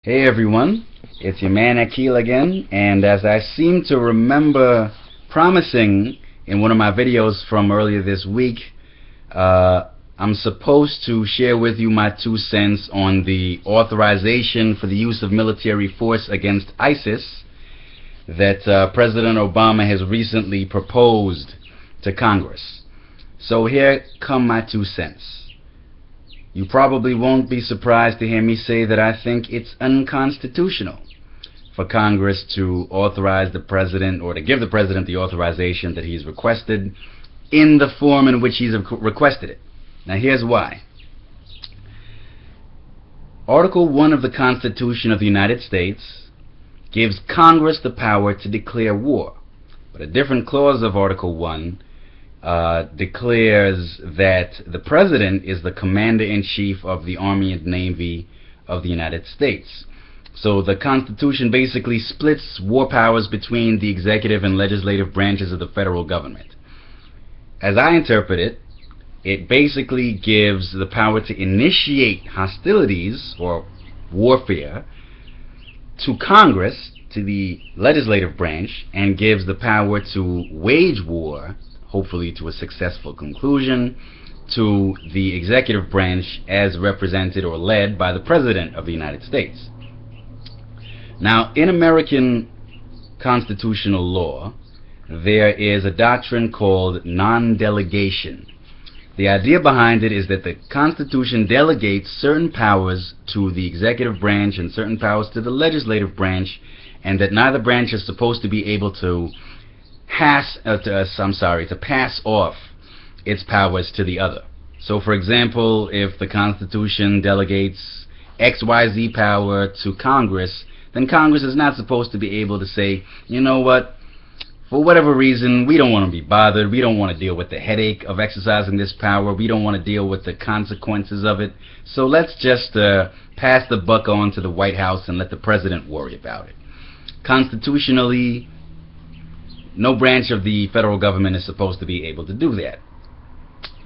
Hey everyone, it's your man Akil again, and as I seem to remember promising in one of my videos from earlier this week, I'm supposed to share with you my 2 cents on the authorization for the use of military force against ISIS that President Obama has recently proposed to Congress. So here come my 2 cents. You probably won't be surprised to hear me say that I think it's unconstitutional for Congress to authorize the President, or to give the President the authorization that he's requested in the form in which he's requested it. Now here's why. Article 1 of the Constitution of the United States gives Congress the power to declare war, but a different clause of Article 1 declares that the President is the Commander-in-Chief of the Army and Navy of the United States. So the Constitution basically splits war powers between the executive and legislative branches of the federal government. As I interpret it, it basically gives the power to initiate hostilities or warfare to Congress, to the legislative branch, and gives the power to wage war, hopefully to a successful conclusion, to the executive branch as represented or led by the President of the United States. Now, in American constitutional law, there is a doctrine called non-delegation. The idea behind it is that the Constitution delegates certain powers to the executive branch and certain powers to the legislative branch, and that neither branch is supposed to be able to pass off its powers to the other. So, for example, if the Constitution delegates XYZ power to Congress, then Congress is not supposed to be able to say, you know what, for whatever reason, we don't want to be bothered, we don't want to deal with the headache of exercising this power, we don't want to deal with the consequences of it, so let's just pass the buck on to the White House and let the President worry about it. Constitutionally, no branch of the federal government is supposed to be able to do that.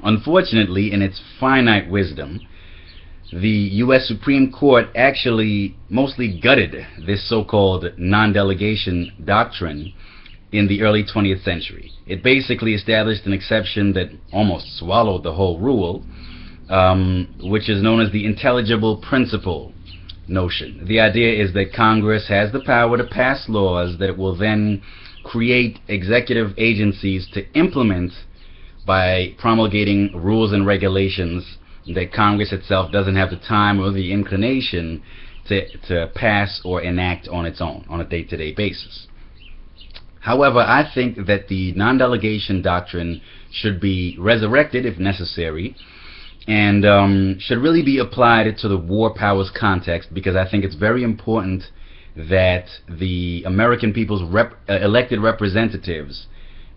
Unfortunately, in its finite wisdom, the U.S. Supreme Court actually mostly gutted this so-called non-delegation doctrine in the early 20th century. It basically established an exception that almost swallowed the whole rule, which is known as the intelligible principle notion. The idea is that Congress has the power to pass laws that it will then create executive agencies to implement by promulgating rules and regulations that Congress itself doesn't have the time or the inclination to pass or enact on its own on a day-to-day basis. However, I think that the non-delegation doctrine should be resurrected if necessary, and should really be applied to the war powers context, because I think it's very important that the American people's elected representatives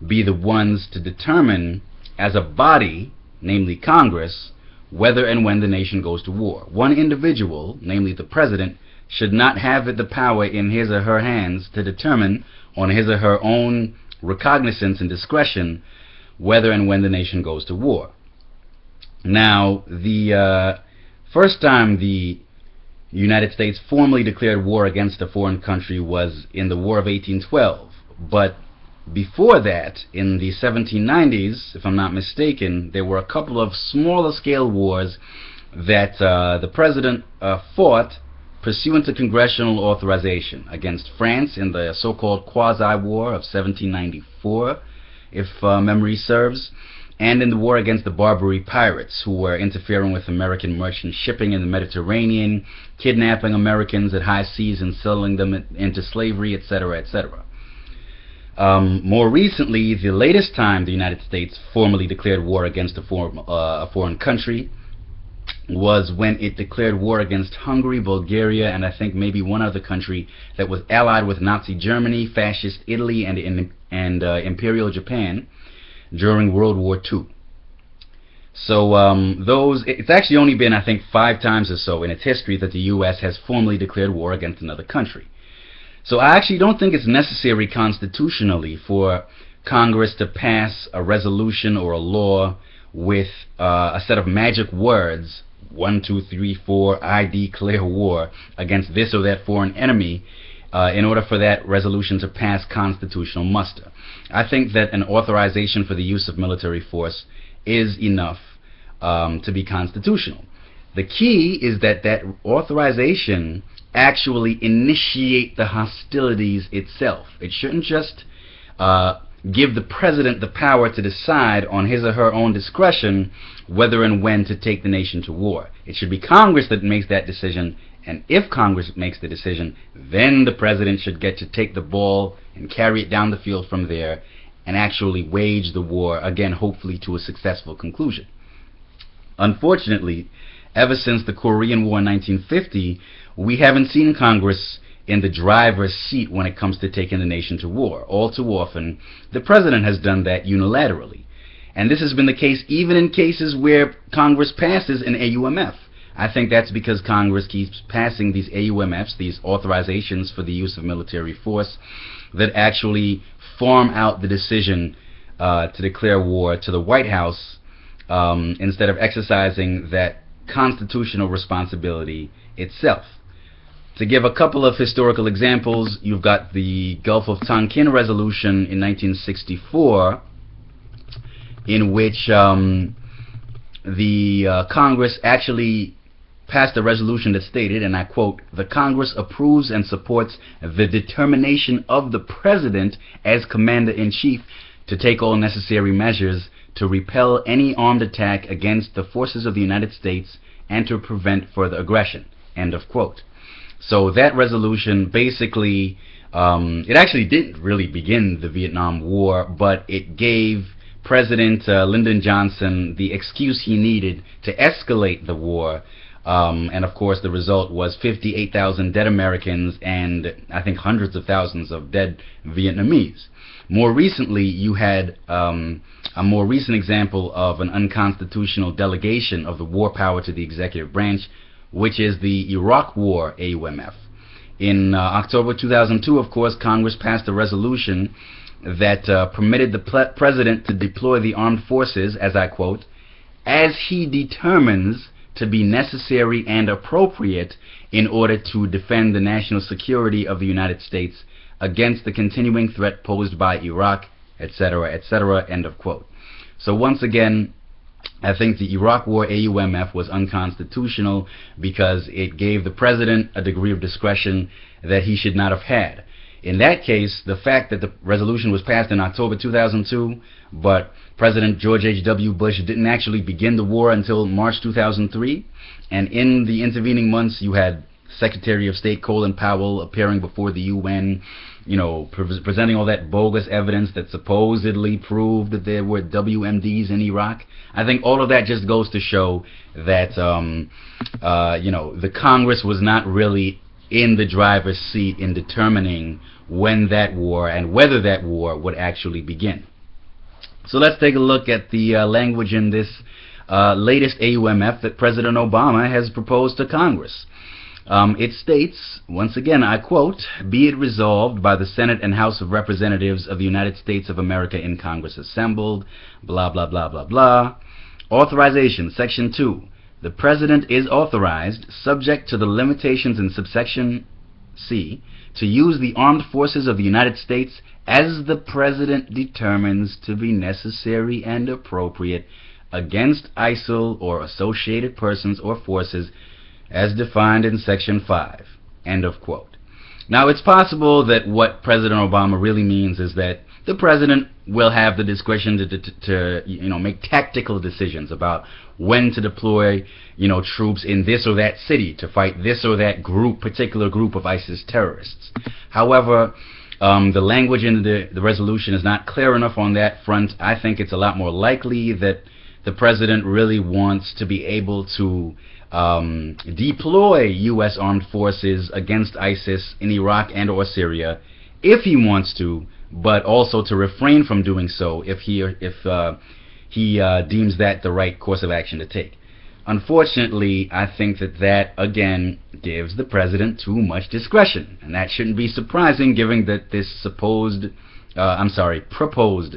be the ones to determine as a body, namely Congress, whether and when the nation goes to war. One individual, namely the President, should not have the power in his or her hands to determine on his or her own recognizance and discretion whether and when the nation goes to war. Now, the first time the United States formally declared war against a foreign country was in the War of 1812, but before that, in the 1790s, if I'm not mistaken, there were a couple of smaller scale wars that the President fought pursuant to congressional authorization against France in the so-called Quasi-War of 1794, if memory serves, and in the war against the Barbary pirates, who were interfering with American merchant shipping in the Mediterranean, kidnapping Americans at high seas and selling them into slavery, etc., etc. More recently, the latest time the United States formally declared war against a foreign country was when it declared war against Hungary, Bulgaria, and I think maybe one other country that was allied with Nazi Germany, Fascist Italy, and Imperial Japan during World War II. So it's actually only been, I think, 5 times or so in its history that the U.S. has formally declared war against another country. So I actually don't think it's necessary constitutionally for Congress to pass a resolution or a law with a set of magic words 1, 2, 3, 4, I declare war against this or that foreign enemy in order for that resolution to pass constitutional muster. I think that an authorization for the use of military force is enough to be constitutional. The key is that that authorization actually initiate the hostilities itself. It shouldn't just give the president the power to decide on his or her own discretion whether and when to take the nation to war. It should be Congress that makes that decision, and if Congress makes the decision, then the president should get to take the ball and carry it down the field from there and actually wage the war, again, hopefully to a successful conclusion. Unfortunately, ever since the Korean War in 1950, we haven't seen Congress in the driver's seat when it comes to taking the nation to war. All too often, the president has done that unilaterally. And this has been the case even in cases where Congress passes an AUMF. I think that's because Congress keeps passing these AUMFs, these authorizations for the use of military force, that actually farm out the decision to declare war to the White House instead of exercising that constitutional responsibility itself. To give a couple of historical examples, you've got the Gulf of Tonkin resolution in 1964, in which the Congress actually passed a resolution that stated, and I quote, "The Congress approves and supports the determination of the President as Commander-in-Chief to take all necessary measures to repel any armed attack against the forces of the United States and to prevent further aggression." End of quote. So that resolution basically, it actually didn't really begin the Vietnam War, but it gave President Lyndon Johnson the excuse he needed to escalate the war. And of course the result was 58,000 dead Americans and I think hundreds of thousands of dead Vietnamese. More recently, you had a more recent example of an unconstitutional delegation of the war power to the executive branch, which is the Iraq War AUMF. In October 2002, of course, Congress passed a resolution that permitted the president to deploy the armed forces, as I quote, "as he determines to be necessary and appropriate in order to defend the national security of the United States against the continuing threat posed by Iraq," etc., etc., end of quote. So once again, I think the Iraq War AUMF was unconstitutional because it gave the president a degree of discretion that he should not have had. In that case, the fact that the resolution was passed in October 2002, but President George H.W. Bush didn't actually begin the war until March 2003, and in the intervening months you had Secretary of State Colin Powell appearing before the UN, you know, presenting all that bogus evidence that supposedly proved that there were WMDs in Iraq. I think all of that just goes to show that, you know, the Congress was not really in the driver's seat in determining when that war and whether that war would actually begin. So let's take a look at the language in this latest AUMF that President Obama has proposed to Congress. It states, once again, I quote, "Be it resolved by the Senate and House of Representatives of the United States of America in Congress assembled," blah, blah, blah, blah, blah. Authorization, Section 2. The President is authorized, subject to the limitations in subsection C, to use the armed forces of the United States as the President determines to be necessary and appropriate against ISIL or associated persons or forces as defined in Section 5. End of quote. Now, it's possible that what President Obama really means is that the President will have the discretion to you know, make tactical decisions about when to deploy, you know, troops in this or that city to fight this or that particular group of ISIS terrorists. However, the language in the resolution is not clear enough on that front. I think it's a lot more likely that the President really wants to be able to deploy U.S. armed forces against ISIS in Iraq and or Syria if he wants to, but also to refrain from doing so if he deems that the right course of action to take. Unfortunately, I think that again gives the President too much discretion, and that shouldn't be surprising given that this proposed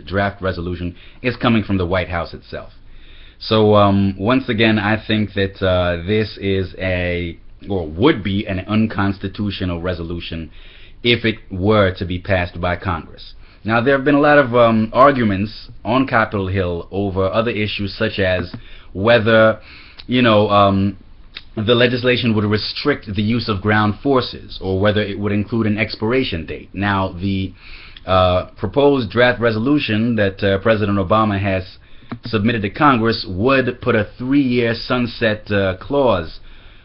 draft resolution is coming from the White House itself. So once again, I think that this is or would be an unconstitutional resolution if it were to be passed by Congress. Now, there have been a lot of arguments on Capitol Hill over other issues, such as whether, the legislation would restrict the use of ground forces, or whether it would include an expiration date. Now, the proposed draft resolution that President Obama has submitted to Congress would put a 3-year sunset clause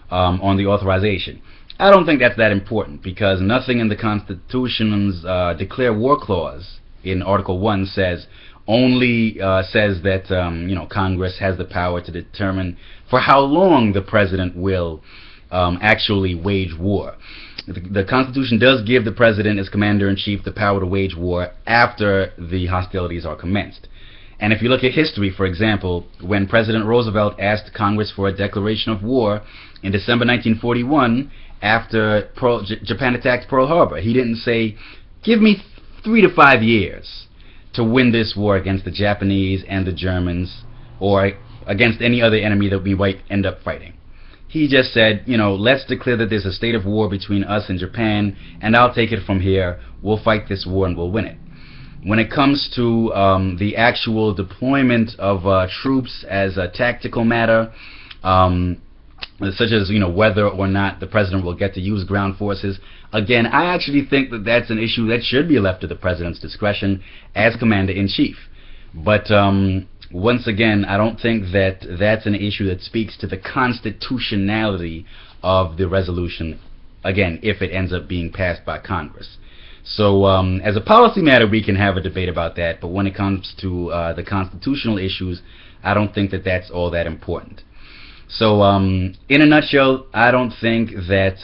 on the authorization. I don't think that's that important, because nothing in the Constitution's declare war clause in Article 1 says that Congress has the power to determine for how long the president will actually wage war. The Constitution does give the president as commander-in-chief the power to wage war after the hostilities are commenced. And if you look at history, for example, when President Roosevelt asked Congress for a declaration of war in December 1941 after Japan attacked Pearl Harbor, he didn't say, give me 3 to 5 years to win this war against the Japanese and the Germans, or against any other enemy that we might end up fighting. He just said, let's declare that there's a state of war between us and Japan, and I'll take it from here. We'll fight this war and we'll win it. When it comes to the actual deployment of troops as a tactical matter, such as whether or not the president will get to use ground forces, again, I actually think that that's an issue that should be left to the president's discretion as commander-in-chief. But once again, I don't think that that's an issue that speaks to the constitutionality of the resolution, again, if it ends up being passed by Congress. So as a policy matter, we can have a debate about that, but when it comes to the constitutional issues, I don't think that that's all that important. So in a nutshell, I don't think that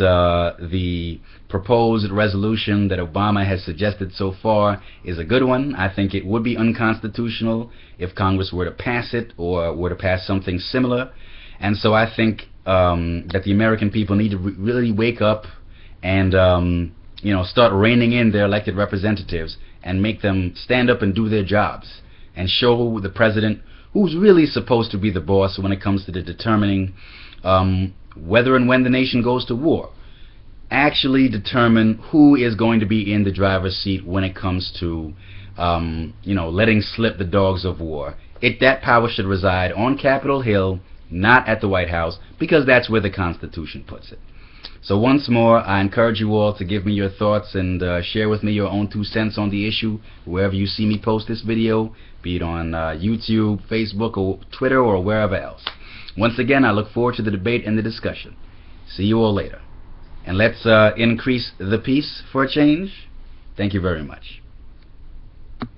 the proposed resolution that Obama has suggested so far is a good one. I think it would be unconstitutional if Congress were to pass it or were to pass something similar. And so I think that the American people need to really wake up and start reining in their elected representatives and make them stand up and do their jobs and show the president who's really supposed to be the boss when it comes to determining whether and when the nation goes to war. Actually determine who is going to be in the driver's seat when it comes to letting slip the dogs of war. That power should reside on Capitol Hill, not at the White House, because that's where the Constitution puts it. So once more, I encourage you all to give me your thoughts and share with me your own 2 cents on the issue wherever you see me post this video, be it on YouTube, Facebook, or Twitter, or wherever else. Once again, I look forward to the debate and the discussion. See you all later. And let's increase the peace for a change. Thank you very much.